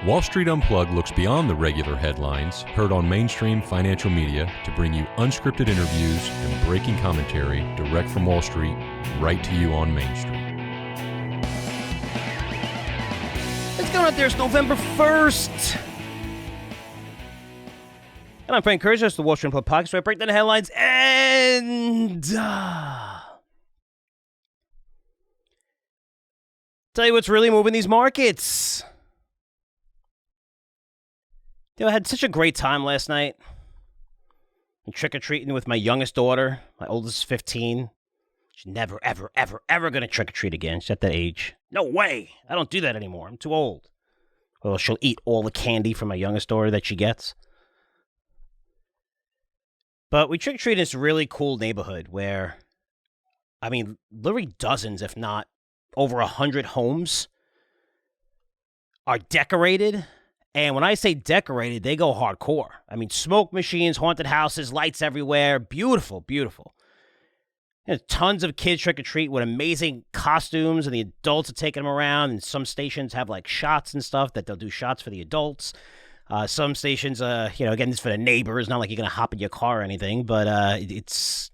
Wall Street Unplugged looks beyond the regular headlines heard on mainstream financial media to bring you unscripted interviews and breaking commentary direct from Wall Street right to you on Main Street. What's going on there? It's November 1st. And I'm Frank Curzio. It's the Wall Street Unplugged podcast where I break down the headlines and tell you what's really moving these markets. You know, I had such a great time last night. Trick-or-treating with my youngest daughter. My oldest is 15. She's never, ever, ever, ever going to trick-or-treat again. She's at that age. No way. I don't do that anymore. I'm too old. Well, she'll eat all the candy from my youngest daughter that she gets. But we trick-or-treat in this really cool neighborhood where, I mean, literally dozens, if not over 100 homes are decorated. And when I say decorated, they go hardcore. I mean, smoke machines, haunted houses, lights everywhere. Beautiful, beautiful. There's tons of kids trick-or-treat with amazing costumes, and the adults are taking them around. And some stations have, like, shots and stuff that they'll do shots for the adults. Some stations, again, this is for the neighbors. Not like you're going to hop in your car or anything. But it's...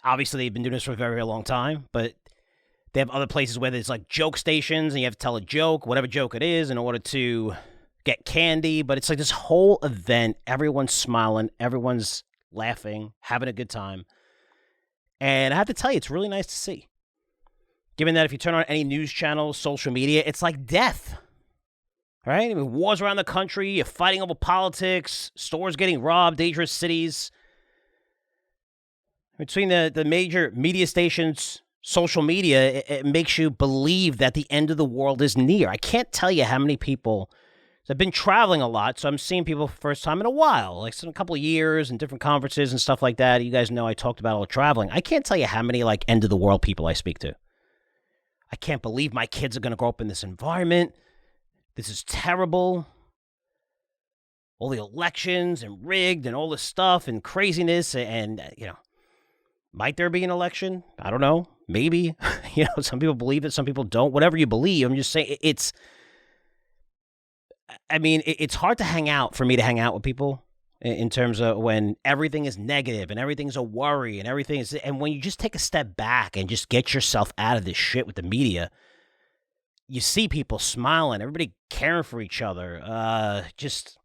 Obviously, they've been doing this for a very, very long time. But they have other places where there's like joke stations and you have to tell a joke, whatever joke it is, in order to get candy. But it's like this whole event. Everyone's smiling. Everyone's laughing, having a good time. And I have to tell you, it's really nice to see. Given that if you turn on any news channels, social media, it's like death. Right? I mean, wars around the country. You're fighting over politics. Stores getting robbed. Dangerous cities. Between the major media stations, social media, it makes you believe that the end of the world is near. I can't tell you how many people. I've been traveling a lot, so I'm seeing people for the first time in a while, like in a couple of years and different conferences and stuff like that. You guys know I talked about all the traveling. I can't tell you how many like end of the world people I speak to. I can't believe my kids are going to grow up in this environment. This is terrible. All the elections and rigged and all this stuff and craziness and might there be an election? I don't know. Maybe. Some people believe it, some people don't. Whatever you believe, I'm just saying it's hard to hang out, for me to hang out with people in terms of when everything is negative and everything's a worry and everything is, and when you just take a step back and just get yourself out of this shit with the media, you see people smiling, everybody caring for each other, just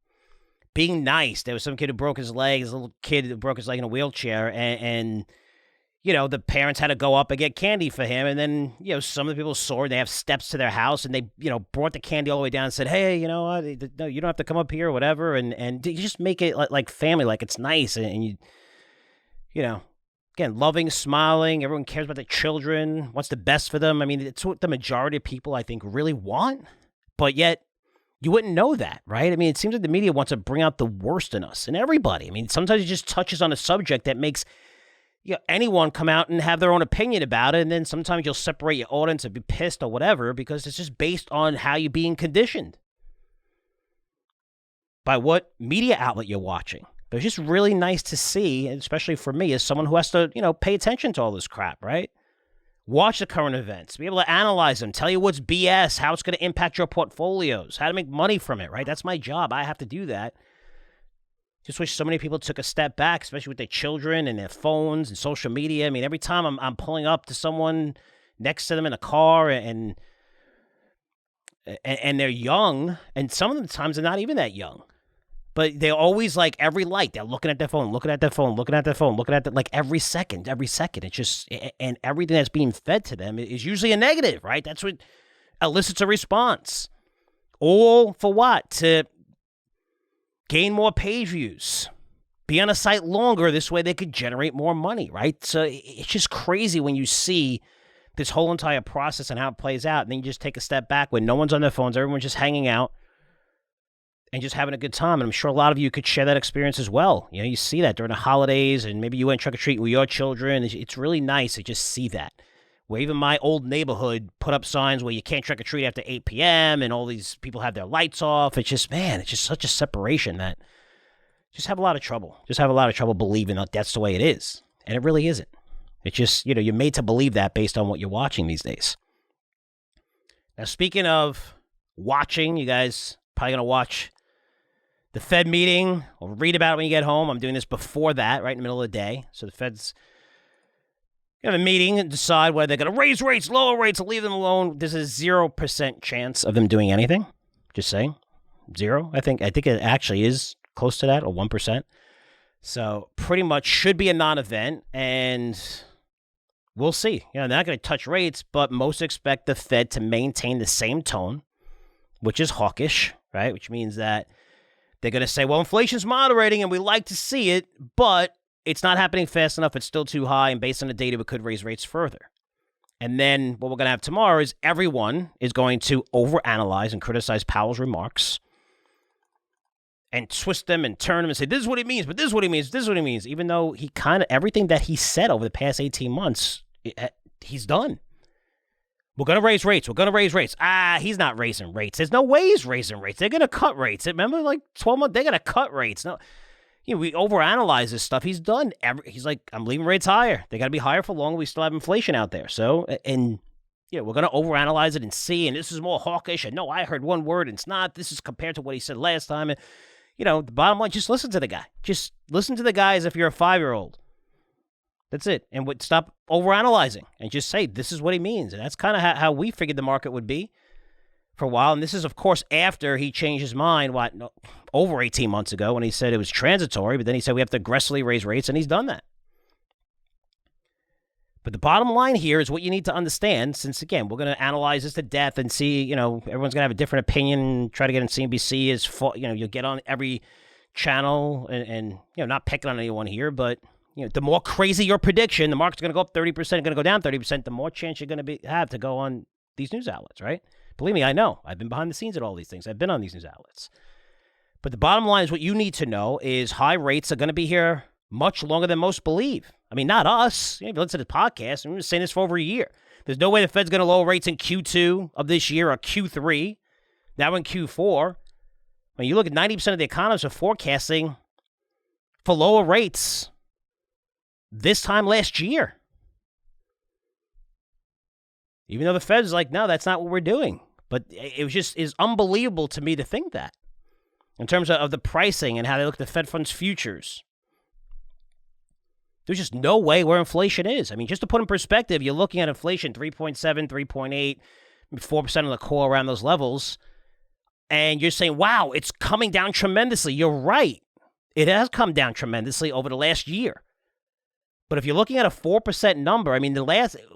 being nice. There was some kid who broke his leg, this little kid who broke his leg in a wheelchair, and the parents had to go up and get candy for him. And then, some of the people saw it. They have steps to their house and they, brought the candy all the way down and said, hey, no, you don't have to come up here or whatever. And you just make it like family, like it's nice. And you, again, loving, smiling. Everyone cares about their children, what's the best for them. I mean, it's what the majority of people, I think, really want. But yet, you wouldn't know that, right? I mean, it seems like the media wants to bring out the worst in us and everybody. I mean, sometimes it just touches on a subject that makes anyone come out and have their own opinion about it, and then sometimes you'll separate your audience and be pissed or whatever because it's just based on how you're being conditioned by what media outlet you're watching. But it's just really nice to see, especially for me as someone who has to, pay attention to all this crap, right? Watch the current events, be able to analyze them, tell you what's BS, how it's going to impact your portfolios, how to make money from it, right? That's my job. I have to do that. Just wish so many people took a step back, especially with their children and their phones and social media. I mean, every time I'm pulling up to someone next to them in a car and they're young, and some of the times they're not even that young, but they're always like every light, they're looking at their phone, looking at their phone, looking at their phone, looking at like every second. It's just, and everything that's being fed to them is usually a negative, right? That's what elicits a response. All for what? To gain more page views, be on a site longer. This way they could generate more money, right? So it's just crazy when you see this whole entire process and how it plays out. And then you just take a step back when no one's on their phones, everyone's just hanging out and just having a good time. And I'm sure a lot of you could share that experience as well. You see that during the holidays, and maybe you went trick-or-treat with your children. It's really nice to just see that. Where even my old neighborhood put up signs where you can't trick-or-treat after 8 p.m. and all these people have their lights off. It's just, man, it's just such a separation that just have a lot of trouble. Just have a lot of trouble believing that that's the way it is. And it really isn't. It's just, you're made to believe that based on what you're watching these days. Now, speaking of watching. You guys probably going to watch the Fed meeting or read about it when you get home. I'm doing this before that, right in the middle of the day. So the Fed's going to have a meeting and decide whether they're going to raise rates, lower rates, or leave them alone. There's a 0% chance of them doing anything. Just saying. 0. I think it actually is close to that, or 1%. So pretty much should be a non-event, and we'll see. They're not going to touch rates, but most expect the Fed to maintain the same tone, which is hawkish, right? Which means that they're going to say, well, inflation's moderating, and we like to see it, but it's not happening fast enough. It's still too high, and based on the data, we could raise rates further. And then what we're going to have tomorrow is everyone is going to overanalyze and criticize Powell's remarks and twist them and turn them and say, this is what he means, but this is what he means, this is what he means, even though he kind of, everything that he said over the past 18 months, he's done. We're going to raise rates. We're going to raise rates. He's not raising rates. There's no way he's raising rates. They're going to cut rates. Remember, like 12 months, they're going to cut rates. No, we overanalyze this stuff. He's done. He's like, I'm leaving rates higher. They got to be higher for longer. We still have inflation out there. So, and we're going to overanalyze it and see, and this is more hawkish. And no, I heard one word, and it's not. This is compared to what he said last time. And, the bottom line, just listen to the guy. Just listen to the guy as if you're a 5-year-old. That's it. And stop overanalyzing and just say, this is what he means. And that's kind of how we figured the market would be for a while. And this is, of course, after he changed his mind, over 18 months ago when he said it was transitory. But then he said we have to aggressively raise rates, and he's done that. But the bottom line here is what you need to understand, since, again, we're going to analyze this to death and see, everyone's going to have a different opinion, try to get on CNBC, you'll get on every channel and not picking on anyone here, but, the more crazy your prediction, the market's going to go up 30%, going to go down 30%, the more chance you're going to have to go on these news outlets, right? Believe me, I know. I've been behind the scenes at all these things. I've been on these news outlets. But the bottom line is what you need to know is high rates are going to be here much longer than most believe. I mean, not us. If you listen to the podcast, I'm just saying this for over a year. There's no way the Fed's going to lower rates in Q2 of this year or Q3. Now in Q4. When you look at 90% of the economists are forecasting for lower rates this time last year. Even though the Fed's like, no, that's not what we're doing. But it is unbelievable to me to think that. In terms of the pricing and how they look at the Fed funds futures. There's just no way where inflation is. I mean, just to put in perspective, you're looking at inflation 3.7, 3.8, 4% of the core around those levels. And you're saying, wow, it's coming down tremendously. You're right. It has come down tremendously over the last year. But if you're looking at a 4% number, I mean,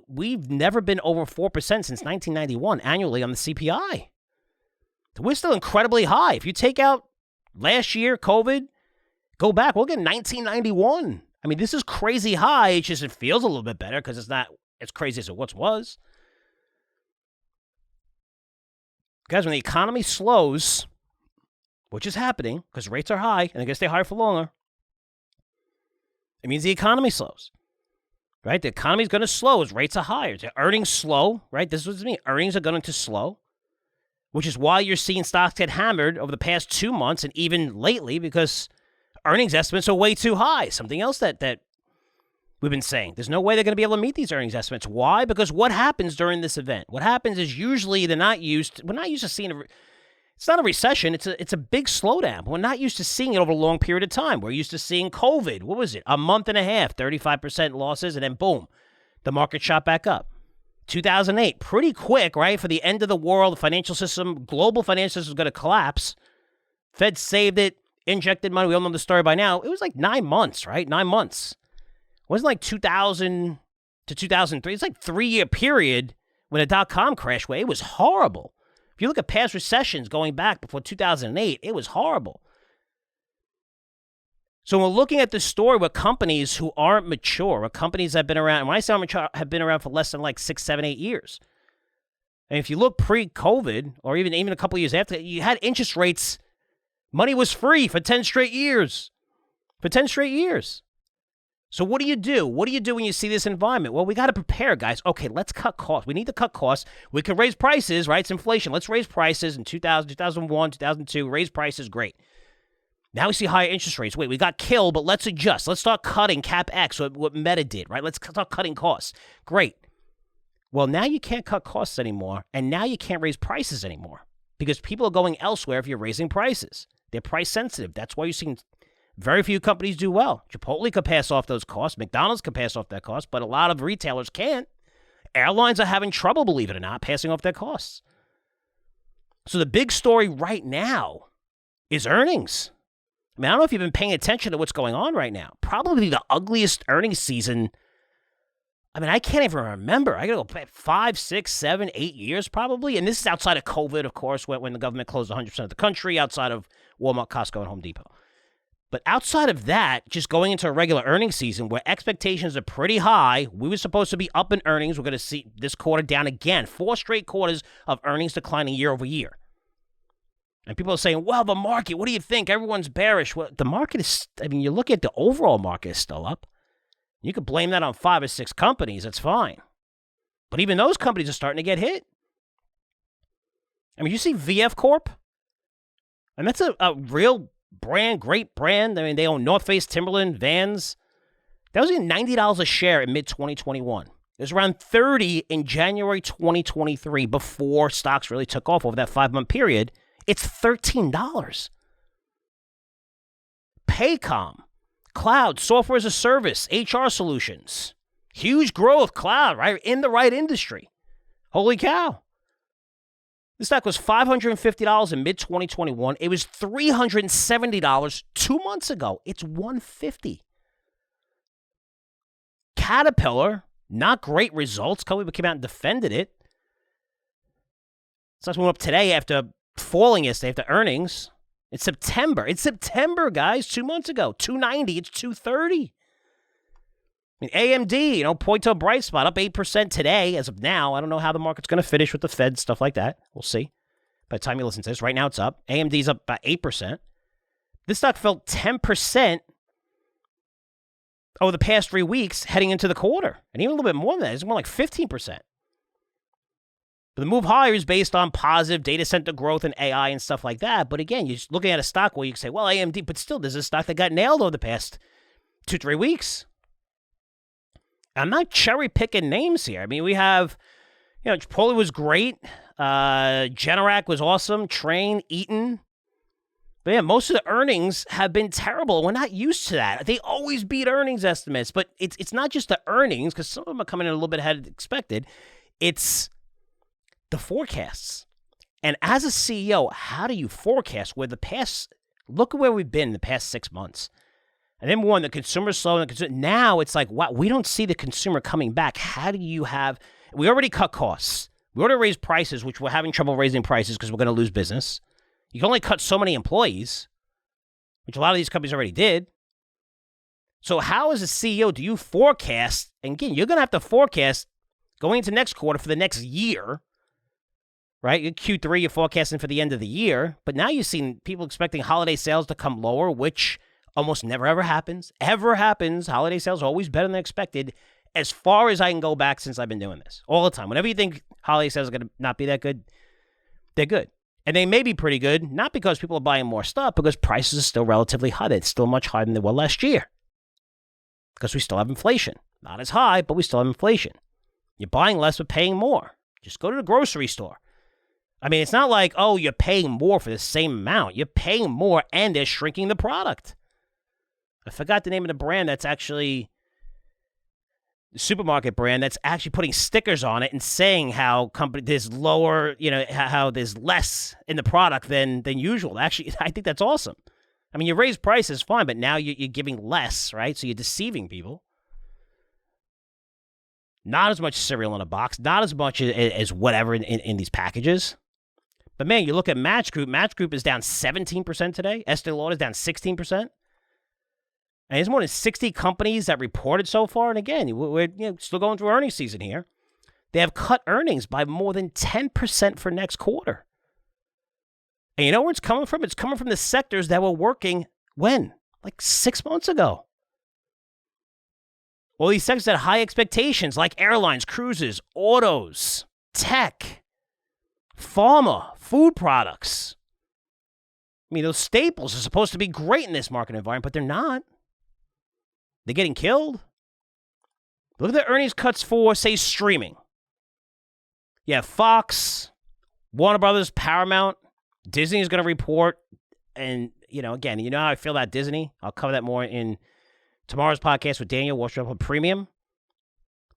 we've never been over 4% since 1991 annually on the CPI. We're still incredibly high. If you take out last year, COVID, go back, we'll get 1991. I mean, this is crazy high. It feels a little bit better because it's not as crazy as it once was. Guys, when the economy slows, which is happening because rates are high and they're going to stay higher for longer, it means the economy slows, right? The economy is going to slow as rates are higher. The earnings slow, right? This is what it means. Earnings are going to slow, which is why you're seeing stocks get hammered over the past 2 months and even lately because earnings estimates are way too high. Something else that we've been saying. There's no way they're going to be able to meet these earnings estimates. Why? Because what happens during this event? What happens is usually we're not used to seeing it's not a recession. It's a big slowdown. We're not used to seeing it over a long period of time. We're used to seeing COVID. What was it? A month and a half, 35% losses, and then boom, the market shot back up. 2008, pretty quick, right? For the end of the world, the financial system, global financial system is going to collapse. Fed saved it. Injected money. We all know the story by now. It was like 9 months, right? 9 months. It wasn't like 2000 to 2003. It's like 3-year period when the dot-com crash where it was horrible. If you look at past recessions going back before 2008, it was horrible. So we're looking at this story with companies who aren't mature, or companies that have been around, and when I say mature, have been around for less than like 6, 7, 8 years. And if you look pre-COVID, or even a couple of years after, you had interest rates. Money was free for 10 straight years. For 10 straight years. So what do you do? What do you do when you see this environment? Well, we got to prepare, guys. Okay, let's cut costs. We need to cut costs. We can raise prices, right? It's inflation. Let's raise prices in 2000, 2001, 2002. Raise prices, great. Now we see higher interest rates. Wait, we got killed, but let's adjust. Let's start cutting CapEx, what Meta did, right? Let's start cutting costs. Great. Well, now you can't cut costs anymore, and now you can't raise prices anymore. because people are going elsewhere if you're raising prices. They're price sensitive. That's why you're seeing very few companies do well. Chipotle could pass off those costs. McDonald's could pass off that cost, but a lot of retailers can't. Airlines are having trouble, believe it or not, passing off their costs. So the big story right now is earnings. I mean, I don't know if you've been paying attention to what's going on right now. Probably the ugliest earnings season. I mean, I can't even remember. I got to go back 5, 6, 7, 8 years probably. And this is outside of COVID, of course, when the government closed 100% of the country, outside of Walmart, Costco, and Home Depot. But outside of that, just going into a regular earnings season where expectations are pretty high, we were supposed to be up in earnings. We're going to see this quarter down again. 4 straight quarters of earnings declining year over year. And people are saying, well, the market, what do you think? Everyone's bearish. Well, the market is, I mean, you look at the overall market is still up. You could blame that on 5 or 6 companies. That's fine. But even those companies are starting to get hit. I mean, you see VF Corp? And that's a real brand, great brand. I mean, they own North Face, Timberland, Vans. That was even $90 a share in mid-2021. It was around $30 in January 2023 before stocks really took off over that 5-month period. It's $13. Paycom, cloud, software as a service, HR solutions. Huge growth, cloud, right? In the right industry. Holy cow. This stock was $550 in mid-2021. It was $370 2 months ago. It's $150. Caterpillar, not great results. Company came out and defended it. Stocks went up today after falling yesterday after earnings. It's September. It's September, guys. 2 months ago. $290. It's $230. I mean, AMD, point to a bright spot, up 8% today as of now. I don't know how the market's going to finish with the Fed, stuff like that. We'll see. By the time you listen to this, right now it's up. AMD's up about 8%. This stock fell 10% over the past 3 weeks heading into the quarter. And even a little bit more than that. It's more like 15%. But the move higher is based on positive data center growth and AI and stuff like that. But again, you're looking at a stock where you can say, well, AMD, but still, there's a stock that got nailed over the past 2-3 weeks. I'm not cherry picking names here. I mean, we have, Chipotle was great. Generac was awesome. Train, Eaton. But yeah, most of the earnings have been terrible. We're not used to that. They always beat earnings estimates. But it's not just the earnings, because some of them are coming in a little bit ahead of expected. It's the forecasts. And as a CEO, how do you forecast look at where we've been in the past 6 months. And then one, the consumer's slow. Now it's like, wow, we don't see the consumer coming back. How do you we already cut costs. We already raised prices, which we're having trouble raising prices because we're going to lose business. You can only cut so many employees, which a lot of these companies already did. So how, as a CEO, do you forecast? And again, you're going to have to forecast going into next quarter for the next year, right? Your Q3, you're forecasting for the end of the year. But now you've seen people expecting holiday sales to come lower, which almost never, ever happens. Holiday sales are always better than expected as far as I can go back since I've been doing this. All the time. Whenever you think holiday sales are going to not be that good, they're good. And they may be pretty good, not because people are buying more stuff, because prices are still relatively high. It's still much higher than they were last year. Because we still have inflation. Not as high, but we still have inflation. You're buying less but paying more. Just go to the grocery store. I mean, it's not like, oh, you're paying more for the same amount. You're paying more and they're shrinking the product. I forgot the name of the brand that's actually the supermarket brand that's actually putting stickers on it and saying how there's lower, how there's less in the product than usual. Actually, I think that's awesome. I mean, you raise prices, fine, but now you're giving less, right? So you're deceiving people. Not as much cereal in a box, not as much as whatever in these packages. But man, you look at Match Group. Match Group is down 17% today. Estee Lauder is down 16%. And there's more than 60 companies that reported so far. And again, we're still going through earnings season here. They have cut earnings by more than 10% for next quarter. And you know where it's coming from? It's coming from the sectors that were working when? Like 6 months ago. Well, these sectors had high expectations like airlines, cruises, autos, tech, pharma, food products. I mean, those staples are supposed to be great in this market environment, but they're not. They're getting killed. Look at the earnings cuts for, say, streaming. You have Fox, Warner Brothers, Paramount, Disney is going to report, and, again, you know how I feel about Disney? I'll cover that more in tomorrow's podcast with Daniel, Wall Street Journal Premium.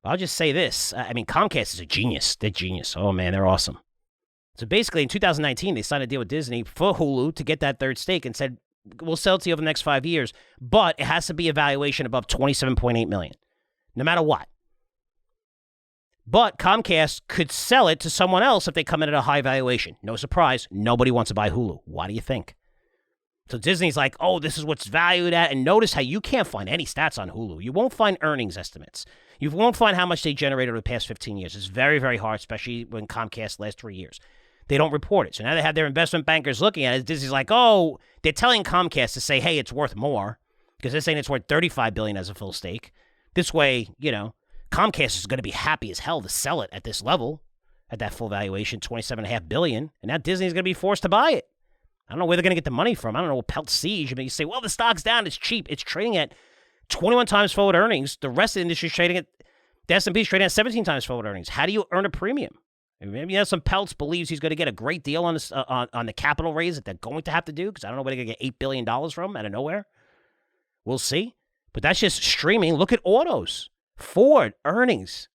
I'll just say this. I mean, Comcast is a genius. They're genius. Oh, man, they're awesome. So basically, in 2019, they signed a deal with Disney for Hulu to get that third stake and said, we'll sell it to you over the next 5 years, but it has to be a valuation above $27.8 million, no matter what. But Comcast could sell it to someone else if they come in at a high valuation. No surprise, nobody wants to buy Hulu. Why do you think? So Disney's like, oh, this is what's valued at. And notice how you can't find any stats on Hulu. You won't find earnings estimates. You won't find how much they generated over the past 15 years. It's very, very hard, especially when Comcast last 3 years. They don't report it. So now they have their investment bankers looking at it. Disney's like, oh, they're telling Comcast to say, hey, it's worth more, because they're saying it's worth $35 billion as a full stake. This way, Comcast is going to be happy as hell to sell it at this level, at that full valuation, $27.5 billion. And now Disney's going to be forced to buy it. I don't know where they're going to get the money from. I don't know what Pelt Siege. I mean, you say, well, the stock's down. It's cheap. It's trading at 21 times forward earnings. The rest of the industry is trading at, the S&P is trading at 17 times forward earnings. How do you earn a premium? Maybe some Peltz believes he's going to get a great deal on this, on the capital raise that they're going to have to do, because I don't know where they're going to get $8 billion from out of nowhere. We'll see. But that's just streaming. Look at autos. Ford earnings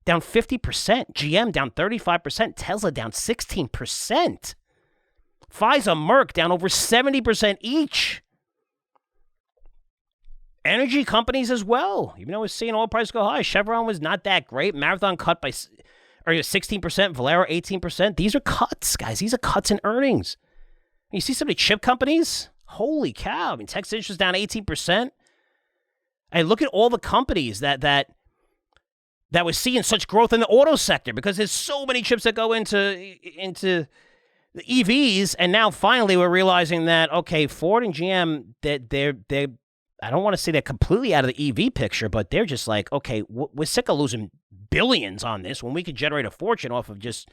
down 50%. GM down 35%. Tesla down 16%. Pfizer, Merck down over 70% each. Energy companies as well. Even though we're seeing oil prices go high, Chevron was not that great. Marathon cut by 16%, Valero 18%. These are cuts, guys. These are cuts in earnings. You see some of the chip companies? Holy cow. I mean, Texas Instruments down 18%. And look at all the companies that was seeing such growth in the auto sector, because there's so many chips that go into the EVs, and now finally we're realizing that, okay, Ford and GM, they're I don't want to say they're completely out of the EV picture, but they're just like, okay, we're sick of losing billions on this when we could generate a fortune off of just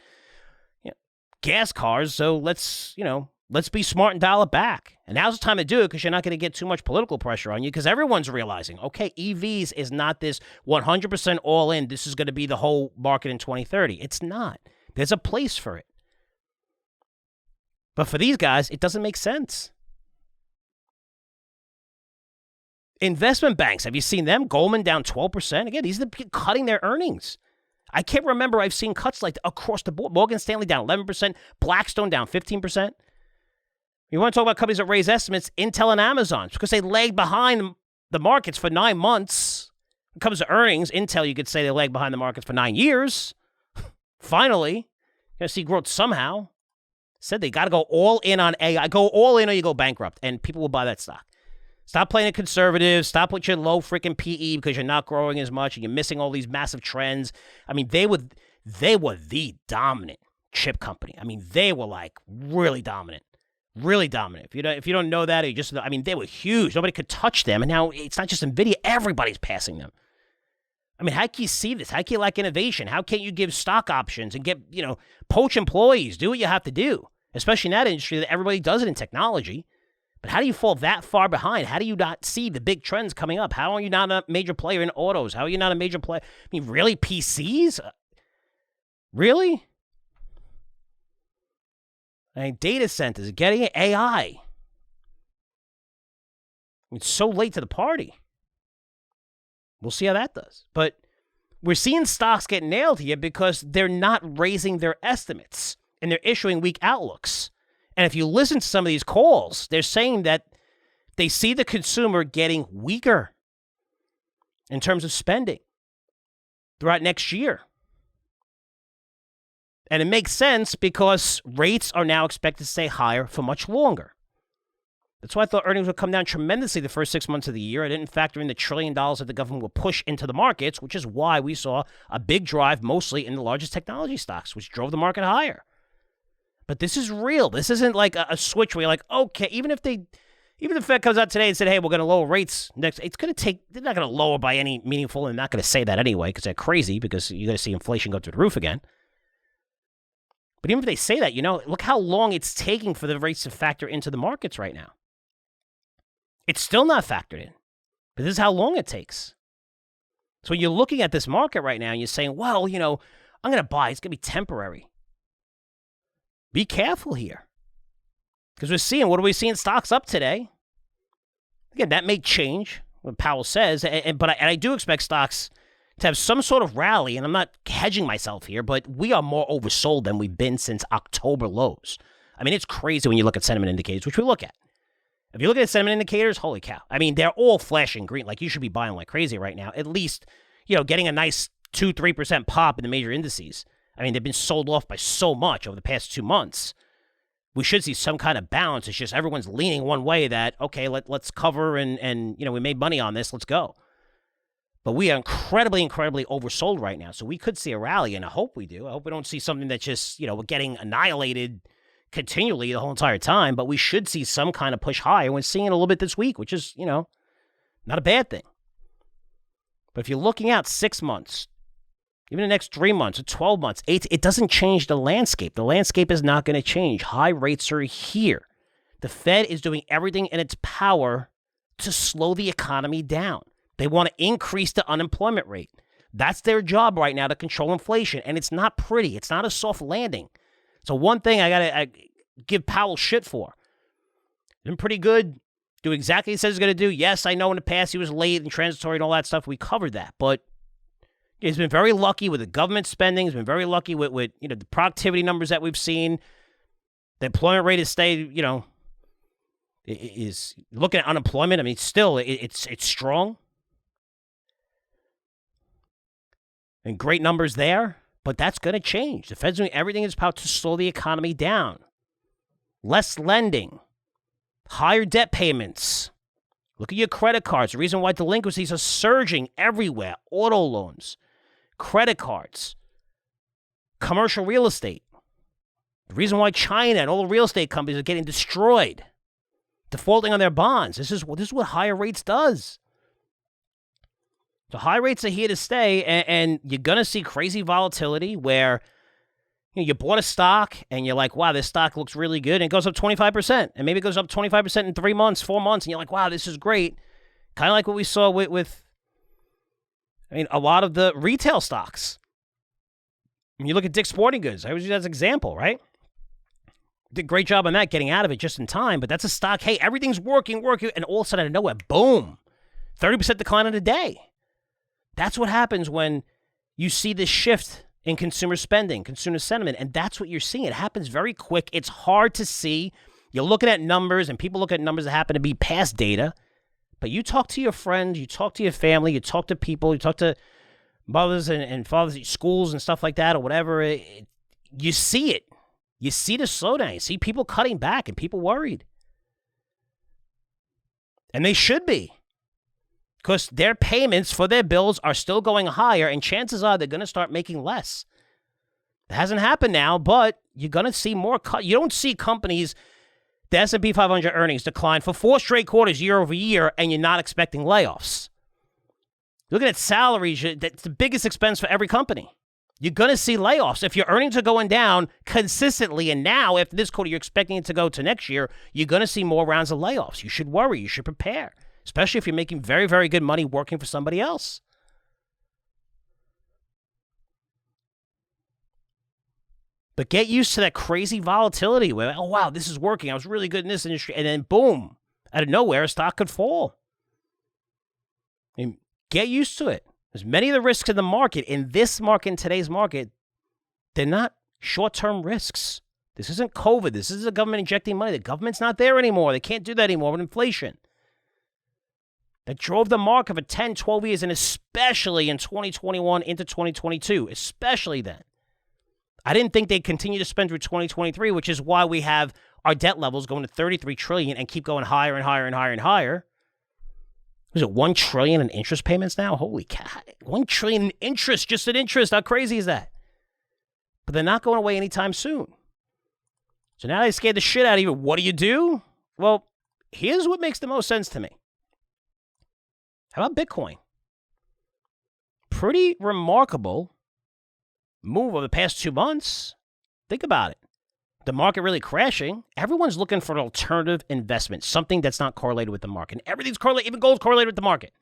gas cars. So let's be smart and dial it back. And now's the time to do it, because you're not going to get too much political pressure on you, because everyone's realizing, okay, EVs is not this 100% all in. This is going to be the whole market in 2030. It's not. There's a place for it. But for these guys, it doesn't make sense. Investment banks, have you seen them? Goldman down 12%. Again, these are cutting their earnings. I can't remember I've seen cuts like across the board. Morgan Stanley down 11%. Blackstone down 15%. You want to talk about companies that raise estimates? Intel and Amazon, because they lagged behind the markets for 9 months. When it comes to earnings, Intel, you could say they lagged behind the markets for 9 years. Finally, you're going to see growth somehow. Said they got to go all in on AI. Go all in or you go bankrupt, and people will buy that stock. Stop playing it conservative. Stop with your low freaking PE because you're not growing as much and you're missing all these massive trends. I mean, they were the dominant chip company. I mean, they were like really dominant. Really dominant. If you don't know that, or you just, I mean, they were huge. Nobody could touch them. And now it's not just NVIDIA. Everybody's passing them. I mean, how can you see this? How can you lack innovation? How can't you give stock options and get, poach employees? Do what you have to do, especially in that industry that everybody does it in technology. But how do you fall that far behind? How do you not see the big trends coming up? How are you not a major player in autos? How are you not a major player? I mean, really? PCs? Really? I mean, data centers, getting it, AI. I mean, it's so late to the party. We'll see how that does. But we're seeing stocks get nailed here because they're not raising their estimates and they're issuing weak outlooks. And if you listen to some of these calls, they're saying that they see the consumer getting weaker in terms of spending throughout next year. And it makes sense because rates are now expected to stay higher for much longer. That's why I thought earnings would come down tremendously the first 6 months of the year. I didn't factor in the $1 trillion that the government will push into the markets, which is why we saw a big drive mostly in the largest technology stocks, which drove the market higher. But this is real. This isn't like a switch where you're like, okay, even if the Fed comes out today and said, hey, we're going to lower rates next, they're not going to lower by any meaningful, and they're not going to say that anyway because they're crazy, because you're going to see inflation go through the roof again. But even if they say that, look how long it's taking for the rates to factor into the markets right now. It's still not factored in. But this is how long it takes. So you're looking at this market right now and you're saying, well, I'm going to buy. It's going to be temporary. Be careful here. Because what are we seeing? Stocks up today. Again, that may change, what Powell says, but I do expect stocks to have some sort of rally, and I'm not hedging myself here, but we are more oversold than we've been since October lows. I mean, it's crazy when you look at sentiment indicators, which we look at. If you look at sentiment indicators, holy cow. I mean, they're all flashing green. Like, you should be buying like crazy right now. At least, getting a nice 2-3% pop in the major indices. I mean, they've been sold off by so much over the past 2 months. We should see some kind of balance. It's just everyone's leaning one way that, okay, let's cover and we made money on this. Let's go. But we are incredibly, incredibly oversold right now. So we could see a rally, and I hope we do. I hope we don't see something that's just, we're getting annihilated continually the whole entire time. But we should see some kind of push higher. We're seeing it a little bit this week, which is, not a bad thing. But if you're looking out 6 months, even the next 3 months or 12 months, it doesn't change the landscape. The landscape is not going to change. High rates are here. The Fed is doing everything in its power to slow the economy down. They want to increase the unemployment rate. That's their job right now, to control inflation. And it's not pretty. It's not a soft landing. So one thing I got to give Powell shit for. Been pretty good. Do exactly what he says he's going to do. Yes, I know in the past he was late and transitory and all that stuff. We covered that. But he's been very lucky with the government spending. He's been very lucky with the productivity numbers that we've seen. The employment rate has stayed, is looking at unemployment. I mean, still, it's strong. And great numbers there, but that's going to change. The Fed's doing everything in its power to slow the economy down. Less lending, higher debt payments. Look at your credit cards. The reason why delinquencies are surging everywhere. Auto loans, credit cards, commercial real estate. The reason why China and all the real estate companies are getting destroyed, defaulting on their bonds. This is what higher rates does. So high rates are here to stay, and you're going to see crazy volatility where you bought a stock and you're like, wow, this stock looks really good, and it goes up 25%, and maybe it goes up 25% in 3 months, 4 months, and you're like, wow, this is great. Kind of like what we saw with a lot of the retail stocks. When you look at Dick's Sporting Goods, I always use that as an example, right? Did a great job on that, getting out of it just in time, but that's a stock, hey, everything's working, and all of a sudden out of nowhere, boom, 30% decline in a day. That's what happens when you see this shift in consumer spending, consumer sentiment, and that's what you're seeing. It happens very quick. It's hard to see. You're looking at numbers, and people look at numbers that happen to be past data, but you talk to your friends, you talk to your family, you talk to people, you talk to mothers and fathers at schools and stuff like that or whatever, you see it. You see the slowdown. You see people cutting back and people worried. And they should be. Because their payments for their bills are still going higher, and chances are they're going to start making less. It hasn't happened now, but you're going to see more cut. You don't see companies, the S&P 500 earnings decline for 4 straight quarters year over year, and you're not expecting layoffs. Looking at salaries, that's the biggest expense for every company. You're going to see layoffs. If your earnings are going down consistently, and now after this quarter you're expecting it to go to next year, you're going to see more rounds of layoffs. You should worry. You should prepare. Especially if you're making very, very good money working for somebody else. But get used to that crazy volatility where, oh, wow, this is working. I was really good in this industry. And then, boom, out of nowhere, a stock could fall. I mean, get used to it. There's many of the risks in the market, in this market, in today's market, they're not short-term risks. This isn't COVID. This isn't the government injecting money. The government's not there anymore. They can't do that anymore with inflation. That drove the market for 10, 12 years, and especially in 2021 into 2022, especially then. I didn't think they'd continue to spend through 2023, which is why we have our debt levels going to $33 trillion and keep going higher and higher and higher and higher. Was it $1 trillion in interest payments now? Holy cow. $1 trillion in interest, just in interest. How crazy is that? But they're not going away anytime soon. So now they scared the shit out of you. What do you do? Well, here's what makes the most sense to me. How about Bitcoin? Pretty remarkable move over the past 2 months. Think about it. The market really crashing. Everyone's looking for an alternative investment, something that's not correlated with the market. And everything's correlated, even gold's correlated with the market.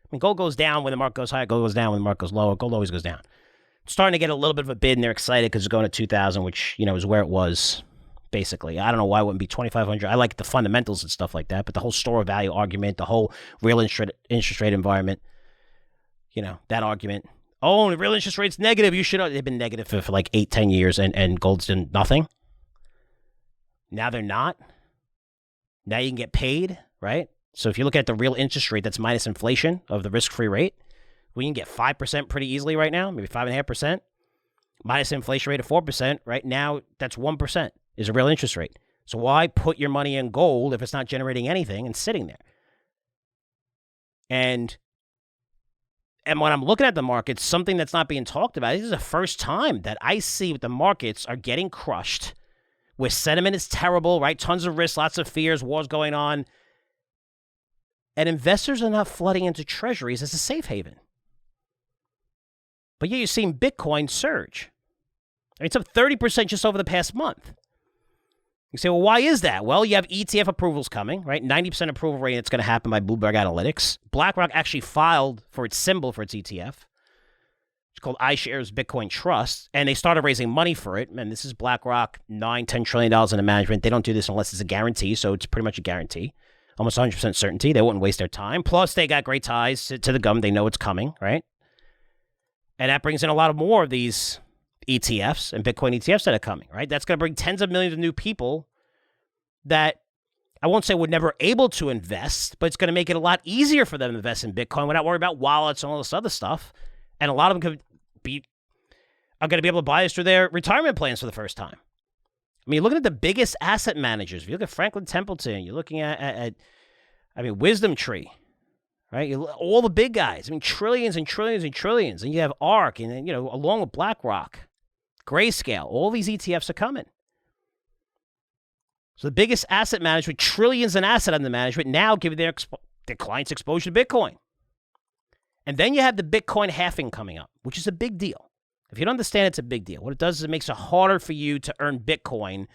I mean, gold goes down when the market goes high, gold goes down when the market goes low, gold always goes down. It's starting to get a little bit of a bid, and they're excited because it's going to 2,000, which, is where it was basically. I don't know why it wouldn't be 2,500. I like the fundamentals and stuff like that, but the whole store value argument, the whole real interest rate environment, that argument. Oh, the real interest rate's negative. You should. They've been negative for like 8-10 years, and gold's done nothing. Now they're not. Now you can get paid, right? So if you look at the real interest rate that's minus inflation of the risk-free rate, we can get 5% pretty easily right now, maybe 5.5%. Minus inflation rate of 4%, right now that's 1% is a real interest rate. So why put your money in gold if it's not generating anything and sitting there? And when I'm looking at the markets, something that's not being talked about, this is the first time that I see the markets are getting crushed, where sentiment is terrible, right? Tons of risk, lots of fears, wars going on. And investors are not flooding into treasuries as a safe haven. But yet you're seeing Bitcoin surge. It's up 30% just over the past month. You say, well, why is that? Well, you have ETF approvals coming, right? 90% approval rate that's going to happen by Bloomberg Analytics. BlackRock actually filed for its symbol for its ETF. It's called iShares Bitcoin Trust, and they started raising money for it. And this is BlackRock, $9-10 trillion in management. They don't do this unless it's a guarantee, so it's pretty much a guarantee. Almost 100% certainty. They wouldn't waste their time. Plus, they got great ties to the government. They know it's coming, right? And that brings in a lot of more of these ETFs and Bitcoin ETFs that are coming, right? That's going to bring tens of millions of new people that I won't say were never able to invest, but it's going to make it a lot easier for them to invest in Bitcoin without worrying about wallets and all this other stuff. And a lot of them are going to be able to buy this through their retirement plans for the first time. I mean, looking at the biggest asset managers, if you look at Franklin Templeton, you're looking at Wisdom Tree, right? All the big guys. I mean, trillions and trillions and trillions. And you have ARK, and then, along with BlackRock, Grayscale, all these ETFs are coming. So the biggest asset managers with trillions in asset under management now giving their clients exposure to Bitcoin. And then you have the Bitcoin halving coming up, which is a big deal. If you don't understand, it's a big deal. What it does is it makes it harder for you to earn Bitcoin.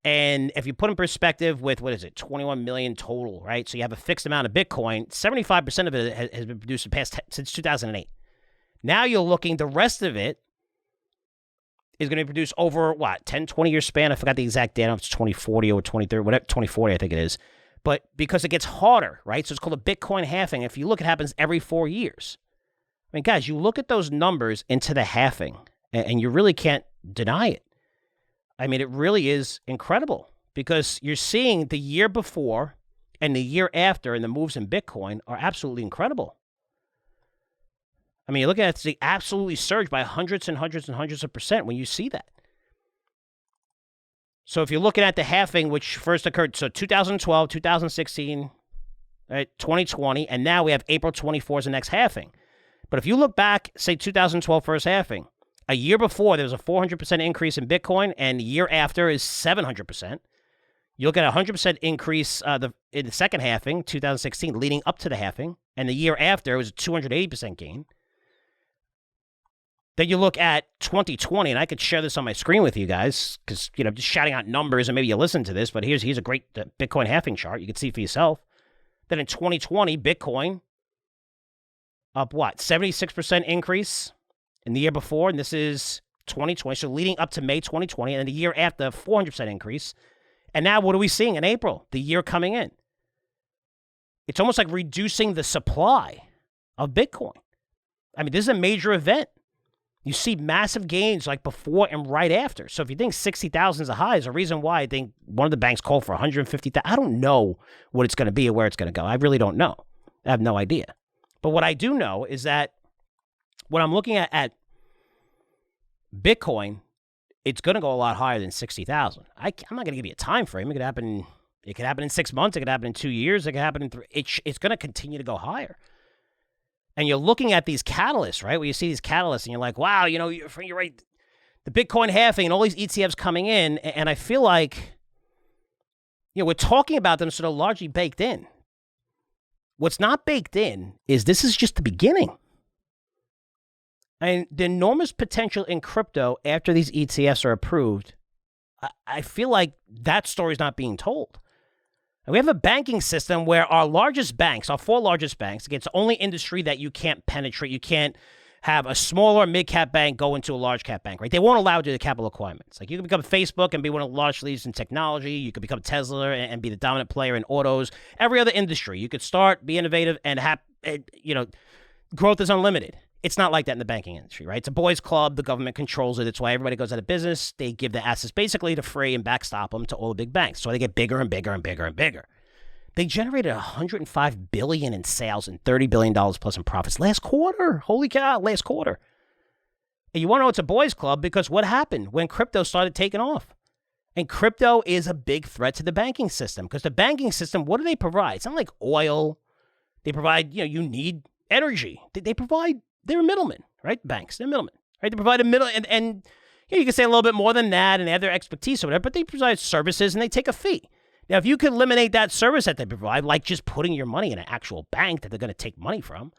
And if you put in perspective with, 21 million total, right? So you have a fixed amount of Bitcoin, 75% of it has been produced since 2008. Now you're looking, the rest of it is going to be produced over, 10, 20-year span? I forgot the exact date. I don't know if it's 2040 or 2030, whatever, 2040 I think it is. But because it gets harder, right? So it's called a Bitcoin halving. If you look, it happens every 4 years. I mean, guys, you look at those numbers into the halving, and you really can't deny it. I mean, it really is incredible because you're seeing the year before and the year after, and the moves in Bitcoin are absolutely incredible. I mean, you're looking at the absolutely surge by hundreds and hundreds and hundreds of percent when you see that. So if you're looking at the halving, which first occurred, so 2012, 2016, right, 2020, and now we have April 24 as the next halving. But if you look back, say 2012 first halving, a year before there was a 400% increase in Bitcoin, and the year after is 700%. You look at a 100% increase in the second halving, 2016, leading up to the halving, and the year after it was a 280% gain. Then you look at 2020, and I could share this on my screen with you guys because, just shouting out numbers, and maybe you listen to this, but here's a great Bitcoin halving chart. You can see for yourself. Then in 2020, Bitcoin up 76% increase in the year before, and this is 2020, so leading up to May 2020, and then the year after, 400% increase. And now what are we seeing in April, the year coming in? It's almost like reducing the supply of Bitcoin. I mean, this is a major event. You see massive gains like before and right after. So if you think 60,000 is a high, there's a reason why I think one of the banks called for 150,000. I don't know what it's going to be or where it's going to go. I really don't know. I have no idea. But what I do know is that when I'm looking at Bitcoin, it's going to go a lot higher than 60,000. I'm not going to give you a time frame. It could happen in 6 months. It could happen in 2 years. It could happen in 3. It's going to continue to go higher. And you're looking at these catalysts, right? Where you see these catalysts and you're like, wow, you're right. The Bitcoin halving and all these ETFs coming in. And I feel like, we're talking about them sort of largely baked in. What's not baked in is this is just the beginning. And the enormous potential in crypto after these ETFs are approved, I feel like that story's not being told. And we have a banking system where our largest banks, our 4 largest banks, again, it's the only industry that you can't penetrate, you can't have a smaller mid-cap bank go into a large-cap bank, right? They won't allow you to do the capital requirements. Like, you can become Facebook and be one of the largest leaders in technology. You could become Tesla and be the dominant player in autos. Every other industry, you could start, be innovative, and have, growth is unlimited. It's not like that in the banking industry, right? It's a boys' club. The government controls it. It's why everybody goes out of business. They give the assets basically to free and backstop them to all the big banks. So they get bigger and bigger and bigger and bigger. They generated $105 billion in sales and $30 billion plus in profits last quarter. Holy cow, last quarter. And you want to know it's a boys' club because what happened when crypto started taking off? And crypto is a big threat to the banking system because the banking system, what do they provide? It's not like oil. They provide, you need energy. They provide, they're a middleman, right? Banks, they're middlemen, right? They provide a middle, and you can say a little bit more than that, and they have their expertise or whatever, but they provide services and they take a fee. Now, if you could eliminate that service that they provide, like just putting your money in an actual bank that they're going to take money from,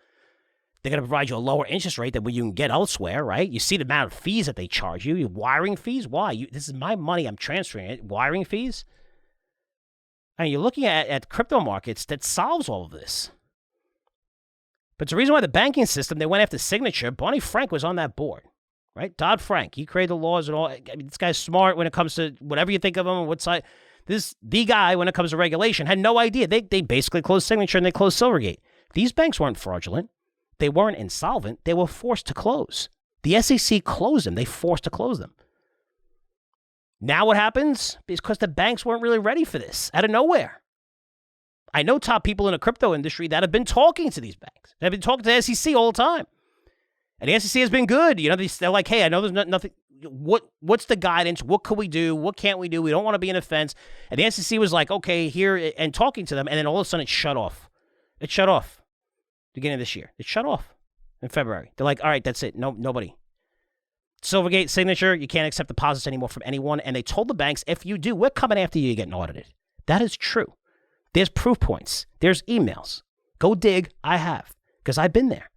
they're going to provide you a lower interest rate than what you can get elsewhere, right? You see the amount of fees that they charge you. Wiring fees? Why? This is my money. I'm transferring it. Wiring fees? And you're looking at crypto markets that solves all of this. But it's the reason why the banking system, they went after Signature. Barney Frank was on that board, right? Dodd-Frank. He created the laws and all. I mean, this guy's smart when it comes to whatever you think of him on what side. The guy, when it comes to regulation, had no idea. They basically closed Signature and they closed Silvergate. These banks weren't fraudulent. They weren't insolvent. They were forced to close. The SEC closed them. They forced to close them. Now what happens? Because the banks weren't really ready for this out of nowhere. I know top people in the crypto industry that have been talking to these banks. They've been talking to the SEC all the time. And the SEC has been good. They're like, hey, I know there's nothing. What's the guidance? What could we do? What can't we do? We don't want to be an offense. And the SEC was like, okay, here, and talking to them. And then all of a sudden it shut off. It shut off. Beginning of this year. It shut off in February. They're like, all right, that's it. No, nobody. Silvergate, Signature, you can't accept deposits anymore from anyone. And they told the banks, if you do, we're coming after you. You're getting audited. That is true. There's proof points. There's emails. Go dig. I have, because I've been there.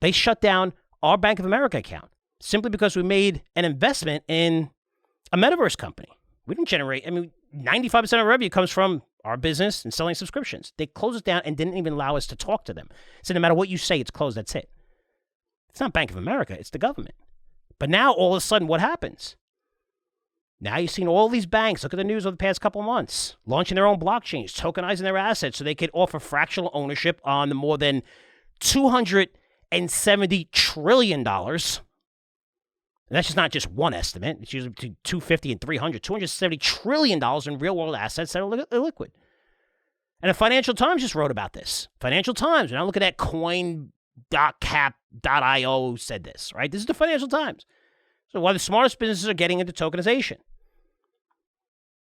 They shut down our Bank of America account simply because we made an investment in a metaverse company. We didn't generate, 95% of revenue comes from our business and selling subscriptions. They closed it down and didn't even allow us to talk to them. So no matter what you say, it's closed. That's it. It's not Bank of America. It's the government. But now all of a sudden, what happens? Now you've seen all these banks, look at the news over the past couple of months, launching their own blockchains, tokenizing their assets so they could offer fractional ownership on the more than $270 trillion. And that's just not just one estimate. It's usually between 250 and 300, $270 trillion in real-world assets that are illiquid. And the Financial Times just wrote about this. Financial Times, now look at that coin.cap.io said this, right? This is the Financial Times. So why the smartest businesses are getting into tokenization.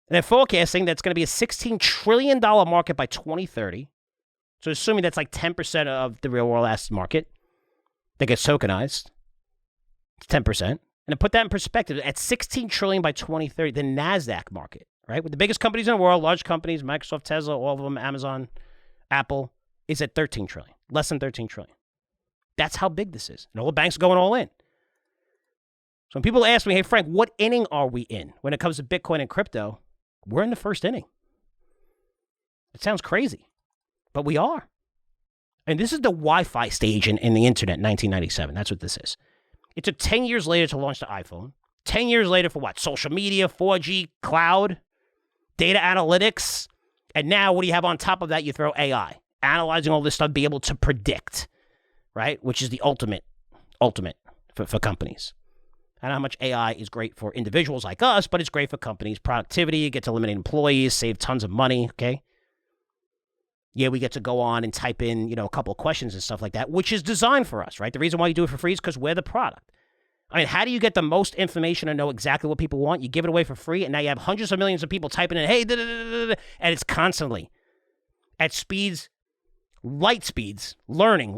And they're forecasting that's going to be a $16 trillion market by 2030. So assuming that's like 10% of the real-world asset market that gets tokenized, it's 10%. And to put that in perspective, at $16 trillion by 2030, the NASDAQ market, right, with the biggest companies in the world, large companies, Microsoft, Tesla, all of them, Amazon, Apple, is at $13 trillion, less than $13 trillion. That's how big this is. And all the banks are going all in. So when people ask me, hey, Frank, what inning are we in when it comes to Bitcoin and crypto? We're in the first inning. It sounds crazy, but we are. And this is the Wi-Fi stage in the internet in 1997. That's what this is. It took 10 years later to launch the iPhone. 10 years later for what? Social media, 4G, cloud, data analytics. And now what do you have on top of that? You throw AI. Analyzing all this stuff, be able to predict, right? Which is the ultimate for companies. I know how much AI is great for individuals like us, but it's great for companies. Productivity, you get to eliminate employees, save tons of money, okay? Yeah, we get to go on and type in, a couple of questions and stuff like that, which is designed for us, right? The reason why you do it for free is because we're the product. I mean, how do you get the most information and know exactly what people want? You give it away for free, and now you have hundreds of millions of people typing in, hey, and it's constantly at speeds, light speeds, learning,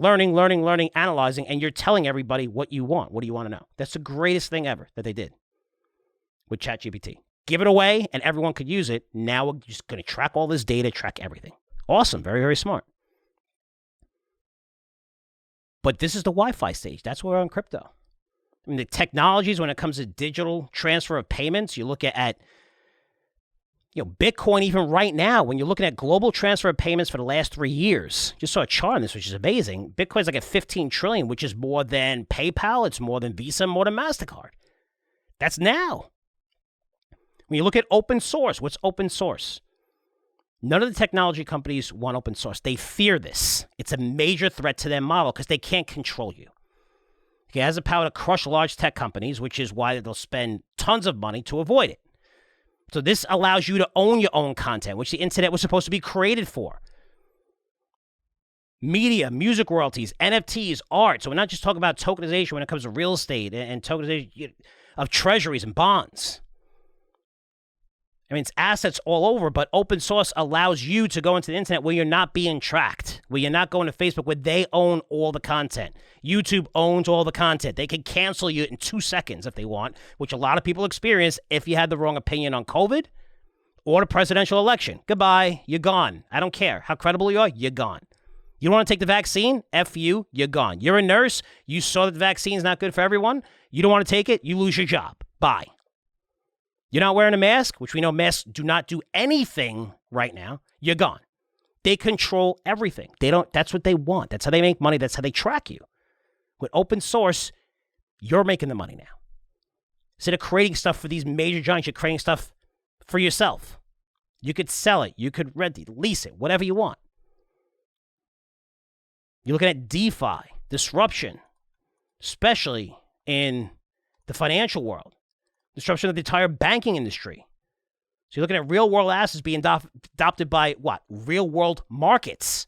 analyzing, and you're telling everybody what you want. What do you want to know? That's the greatest thing ever that they did with ChatGPT. Give it away, and everyone could use it. Now we're just going to track all this data, track everything. Awesome. Very, very smart. But this is the Wi-Fi stage. That's where we're on crypto. I mean, the technologies when it comes to digital transfer of payments, you look at Bitcoin, even right now, when you're looking at global transfer of payments for the last 3 years, just saw a chart on this, which is amazing. Bitcoin's like at 15 trillion, which is more than PayPal. It's more than Visa, more than MasterCard. That's now. When you look at open source, what's open source? None of the technology companies want open source. They fear this. It's a major threat to their model because they can't control you. It has the power to crush large tech companies, which is why they'll spend tons of money to avoid it. So this allows you to own your own content, which the internet was supposed to be created for. Media, music royalties, NFTs, art. So we're not just talking about tokenization when it comes to real estate and tokenization of treasuries and bonds. I mean, it's assets all over, but open source allows you to go into the internet where you're not being tracked, where you're not going to Facebook, where they own all the content. YouTube owns all the content. They can cancel you in 2 seconds if they want, which a lot of people experience if you had the wrong opinion on COVID or the presidential election. Goodbye. You're gone. I don't care how credible you are. You're gone. You don't want to take the vaccine? F you. You're gone. You're a nurse. You saw that the vaccine is not good for everyone. You don't want to take it. You lose your job. Bye. You're not wearing a mask, which we know masks do not do anything right now. You're gone. They control everything. That's what they want. That's how they make money. That's how they track you. With open source, you're making the money now. Instead of creating stuff for these major giants, you're creating stuff for yourself. You could sell it. You could rent it, lease it, whatever you want. You're looking at DeFi, disruption, especially in the financial world. Disruption of the entire banking industry. So you're looking at real-world assets being adopted by what? Real-world markets.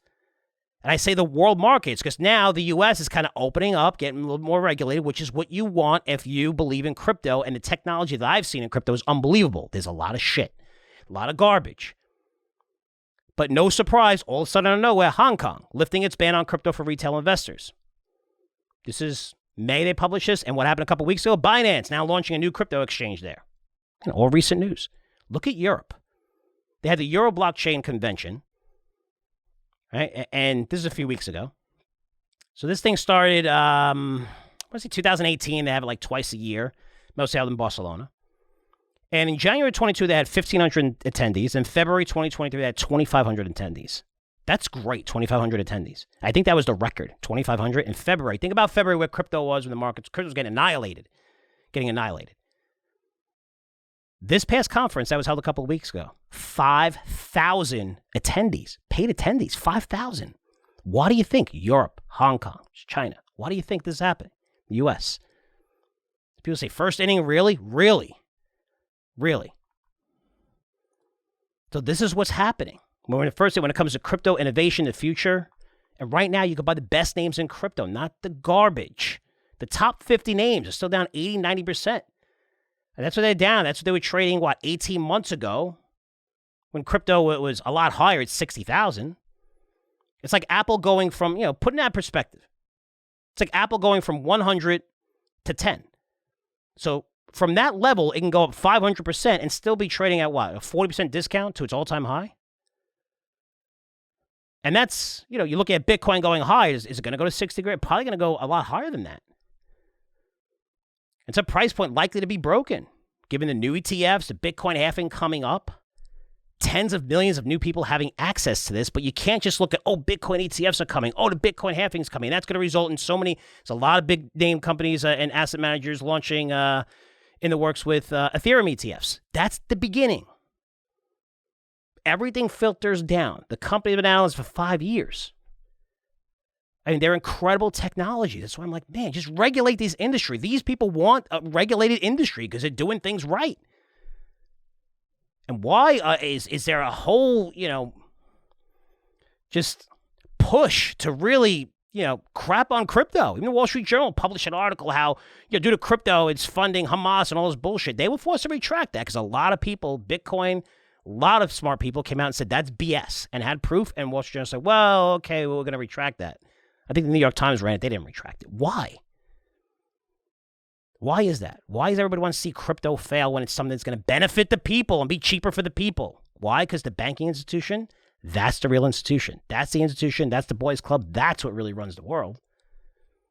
And I say the world markets because now the U.S. is kind of opening up, getting a little more regulated, which is what you want if you believe in crypto. And the technology that I've seen in crypto is unbelievable. There's a lot of shit, a lot of garbage. But no surprise, all of a sudden out of nowhere, Hong Kong lifting its ban on crypto for retail investors. This is May they published this, and what happened a couple weeks ago? Binance now launching a new crypto exchange there. And all recent news. Look at Europe. They had the Euro blockchain convention, right? And this is a few weeks ago. So this thing started, 2018. They have it like twice a year, mostly out in Barcelona. And in January 22, they had 1,500 attendees. In February 2023, they had 2,500 attendees. That's great, 2,500 attendees. I think that was the record, 2,500 in February. Think about February where crypto was when the markets, crypto was getting annihilated. This past conference that was held a couple of weeks ago, 5,000 attendees, paid attendees, 5,000. Why do you think Europe, Hong Kong, China, why do you think this is happening? The U.S. People say, first inning, really? Really? So this is what's happening. When it comes to crypto innovation in the future, and right now you can buy the best names in crypto, not the garbage. The top 50 names are still down 80, 90%. And that's what they're down. That's what they were trading, 18 months ago when crypto was a lot higher at 60,000. It's like Apple going from, putting that in perspective. It's like Apple going from 100 to 10. So from that level, it can go up 500% and still be trading at a 40% discount to its all-time high? And that's, you look at Bitcoin going high. Is it going to go to 60 grand? Probably going to go a lot higher than that. It's a price point likely to be broken, given the new ETFs, the Bitcoin halving coming up, tens of millions of new people having access to this. But you can't just look at, Bitcoin ETFs are coming. The Bitcoin halving is coming. That's going to result in there's a lot of big name companies and asset managers launching in the works with Ethereum ETFs. That's the beginning. Everything filters down. The company has been analyzed for 5 years. I mean, they're incredible technology. That's why I'm like, man, just regulate this industry. These people want a regulated industry because they're doing things right. And why is there a whole, just push to really, crap on crypto? Even the Wall Street Journal published an article how, due to crypto, it's funding Hamas and all this bullshit. They were forced to retract that because a lot of people, Bitcoin, a lot of smart people came out and said that's BS and had proof. And Wall Street Journal said, well, okay, we're going to retract that. I think the New York Times ran it. They didn't retract it. Why? Why is that? Why does everybody want to see crypto fail when it's something that's going to benefit the people and be cheaper for the people? Why? Because the banking institution, that's the real institution. That's the institution. That's the boys club. That's what really runs the world.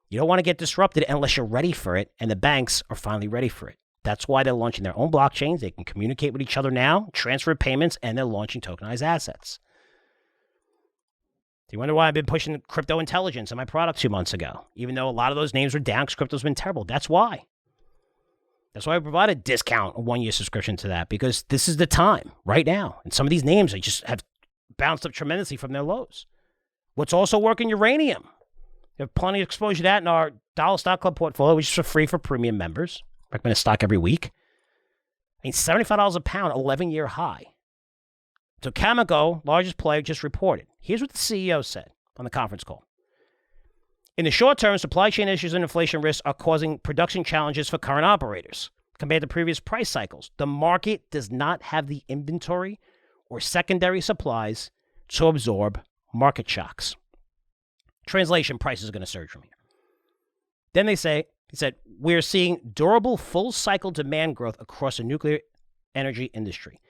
You don't want to get disrupted unless you're ready for it, and the banks are finally ready for it. That's why they're launching their own blockchains. They can communicate with each other now, transfer payments, and they're launching tokenized assets. Do you wonder why I've been pushing crypto intelligence in my product 2 months ago? Even though a lot of those names were down because crypto's been terrible. That's why. That's why I provide a discount, a 1-year subscription to that, because this is the time right now. And some of these names they just have bounced up tremendously from their lows. What's also working? Uranium. We have plenty of exposure to that in our Dollar Stock Club portfolio, which is for free for premium members. Recommend a stock every week. I mean, $75 a pound, 11-year high. So Cameco, largest player, just reported. Here's what the CEO said on the conference call. In the short term, supply chain issues and inflation risks are causing production challenges for current operators. Compared to previous price cycles, the market does not have the inventory or secondary supplies to absorb market shocks. Translation, prices are going to surge from here. Then he said, we're seeing durable full-cycle demand growth across the nuclear energy industry.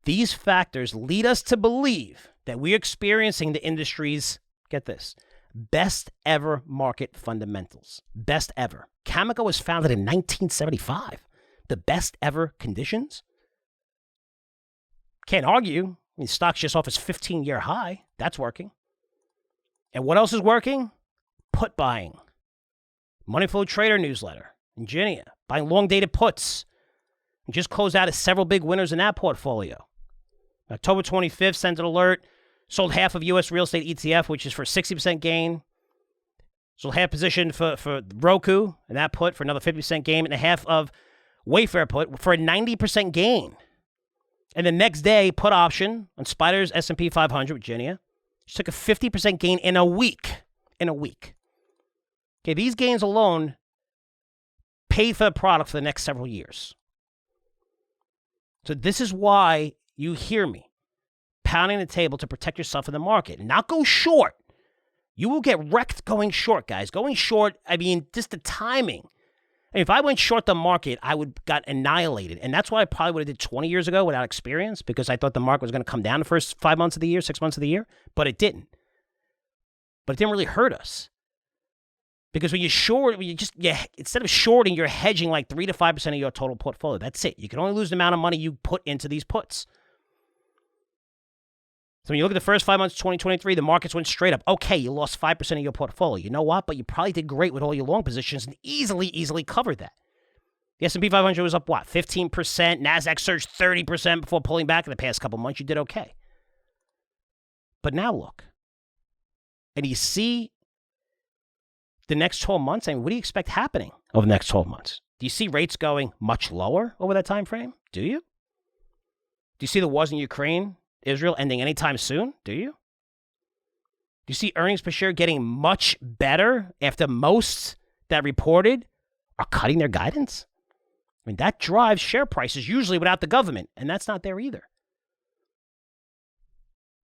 These factors lead us to believe that we're experiencing the industry's, get this, best ever market fundamentals. Best ever. Cameco was founded in 1975. The best ever conditions? Can't argue. I mean, stock's just off its 15-year high. That's working. And what else is working? Put buying. Money Flow Trader newsletter. Ingenia. Buying long-dated puts. And just closed out as several big winners in that portfolio. October 25th, sent an alert. Sold half of U.S. real estate ETF, which is for 60% gain. Sold half position for Roku, and that put for another 50% gain, and a half of Wayfair put for a 90% gain. And the next day, put option on Spider's S&P 500, Virginia. She took a 50% gain in a week. Okay, these gains alone paid for the product for the next several years. So this is why you hear me pounding the table to protect yourself in the market. Not go short. You will get wrecked going short, guys. Going short, I mean, just the timing. And if I went short the market, I would got annihilated. And that's what I probably would have did 20 years ago without experience, because I thought the market was going to come down the first 5 months of the year, 6 months of the year. But it didn't. But it didn't really hurt us. Because when you short, instead of shorting, you're hedging like 3 to 5% of your total portfolio. That's it. You can only lose the amount of money you put into these puts. So when you look at the first 5 months of 2023, the markets went straight up. Okay, you lost 5% of your portfolio. You know what? But you probably did great with all your long positions and easily covered that. The S&P 500 was up, 15%. NASDAQ surged 30% before pulling back in the past couple months. You did okay. But now look. And you see the next 12 months, I mean, what do you expect happening over the next 12 months? Do you see rates going much lower over that time frame? Do you? Do you see the wars in Ukraine, Israel ending anytime soon? Do you? Do you see earnings per share getting much better after most that reported are cutting their guidance? I mean, that drives share prices usually without the government, and that's not there either.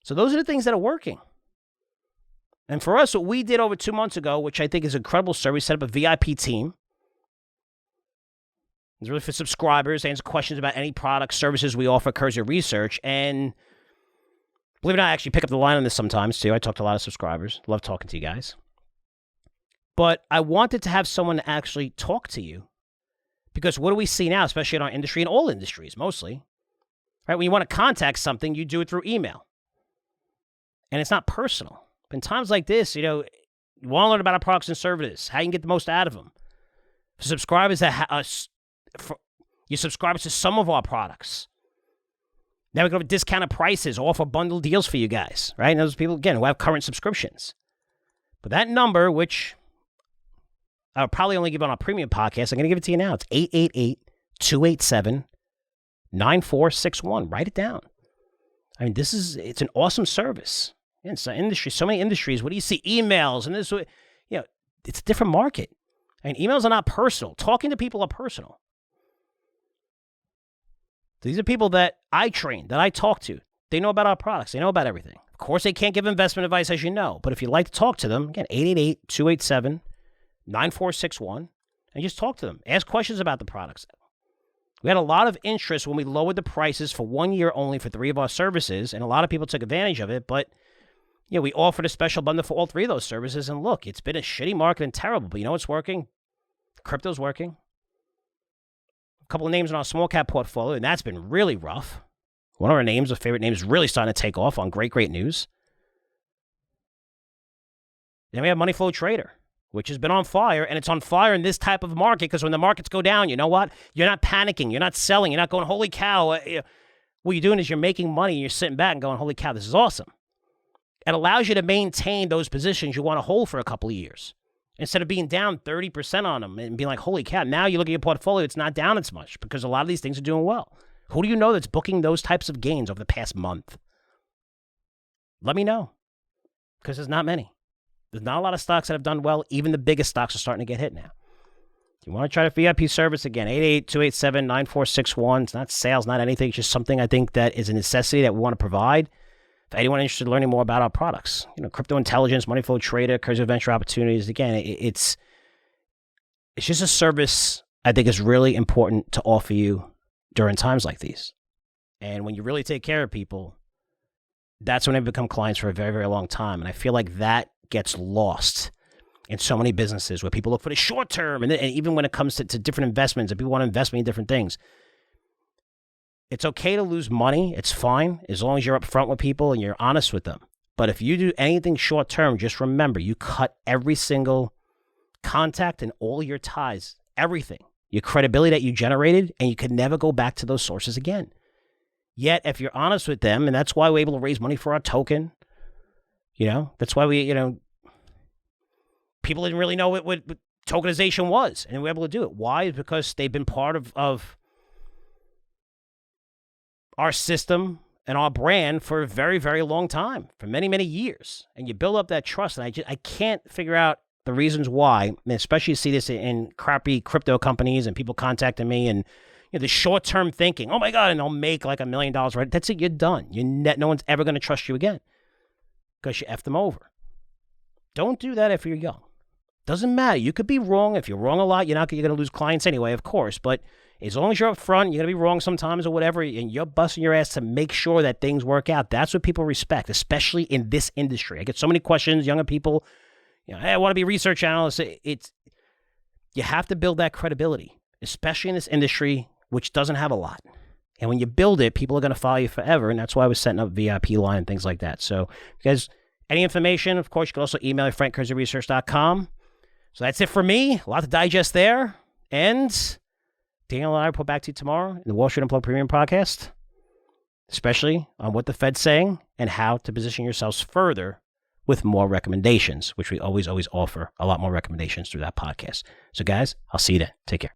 So those are the things that are working. And for us, what we did over 2 months ago, which I think is an incredible service, set up a VIP team. It's really for subscribers, answer questions about any products, services we offer, Curzio Research. And believe it or not, I actually pick up the line on this sometimes, too. I talk to a lot of subscribers. Love talking to you guys. But I wanted to have someone to actually talk to you. Because what do we see now, especially in our industry, in all industries, mostly? Right? When you want to contact something, you do it through email. And it's not personal. In times like this, you want to learn about our products and services, how you can get the most out of them. For subscribers you subscribe to some of our products. Now we go to discounted prices, offer bundle deals for you guys, right? And those people, again, who have current subscriptions. But that number, which I'll probably only give on our premium podcast, I'm going to give it to you now. It's 888-287-9461. Write it down. I mean, it's an awesome service. In some industries, so many industries, what do you see? Emails and this, it's a different market. I mean, emails are not personal. Talking to people are personal. These are people that I train, that I talk to. They know about our products. They know about everything. Of course, they can't give investment advice, as you know. But if you'd like to talk to them, again, 888-287-9461, and just talk to them. Ask questions about the products. We had a lot of interest when we lowered the prices for 1 year only for 3 of our services, and a lot of people took advantage of it, but we offered a special bundle for all 3 of those services, and look, it's been a shitty market and terrible, but you know what's working? Crypto's working. a couple of names in our small cap portfolio, and that's been really rough. One of our names, our favorite names, is really starting to take off on great news. Then we have Money Flow Trader, which has been on fire, and it's on fire in this type of market because when the markets go down, you know what? You're not panicking. You're not selling. You're not going, holy cow. What you're doing is you're making money, and you're sitting back and going, holy cow, this is awesome. It allows you to maintain those positions you want to hold for a couple of years instead of being down 30% on them and being like, holy cow, now you look at your portfolio, it's not down as much because a lot of these things are doing well. Who do you know that's booking those types of gains over the past month? Let me know, because there's not many. There's not a lot of stocks that have done well. Even the biggest stocks are starting to get hit now. If you want to try the VIP service, again, 888-287-9461. It's not sales, not anything. It's just something I think that is a necessity that we want to provide. For anyone interested in learning more about our products, crypto intelligence, Money Flow Trader, Curzio Venture Opportunities, again, it's just a service I think is really important to offer you during times like these. And when you really take care of people, that's when they become clients for a very long time. And I feel like that gets lost in so many businesses where people look for the short term. And even when it comes to different investments and people want to invest in different things, it's okay to lose money. It's fine as long as you're upfront with people and you're honest with them. But if you do anything short term, just remember, you cut every single contact and all your ties, everything, your credibility that you generated, and you can never go back to those sources again. Yet, if you're honest with them, and that's why we're able to raise money for our token, that's why we, people didn't really know what tokenization was, and we're able to do it. Why? Because they've been part of our system and our brand for a very long time, for many years. And you build up that trust, and I can't figure out the reasons why, and especially you see this in crappy crypto companies and people contacting me and the short-term thinking, oh my God, and they'll make like $1 million, right? That's it, you're done. No one's ever going to trust you again because you effed them over. Don't do that if you're young. Doesn't matter. You could be wrong. If you're wrong a lot, you're going to lose clients anyway, of course. But as long as you're up front, you're going to be wrong sometimes or whatever, and you're busting your ass to make sure that things work out. That's what people respect, especially in this industry. I get so many questions, younger people, hey, I want to be a research analyst. You have to build that credibility, especially in this industry, which doesn't have a lot. And when you build it, people are going to follow you forever, and that's why I was setting up VIP line and things like that. So, if you guys, any information, of course, you can also email frankcurzioresearch.com. So that's it for me. A lot to digest there. And Daniel and I will report back to you tomorrow in the Wall Street Unplugged Premium Podcast, especially on what the Fed's saying and how to position yourselves further with more recommendations, which we always offer a lot more recommendations through that podcast. So guys, I'll see you then. Take care.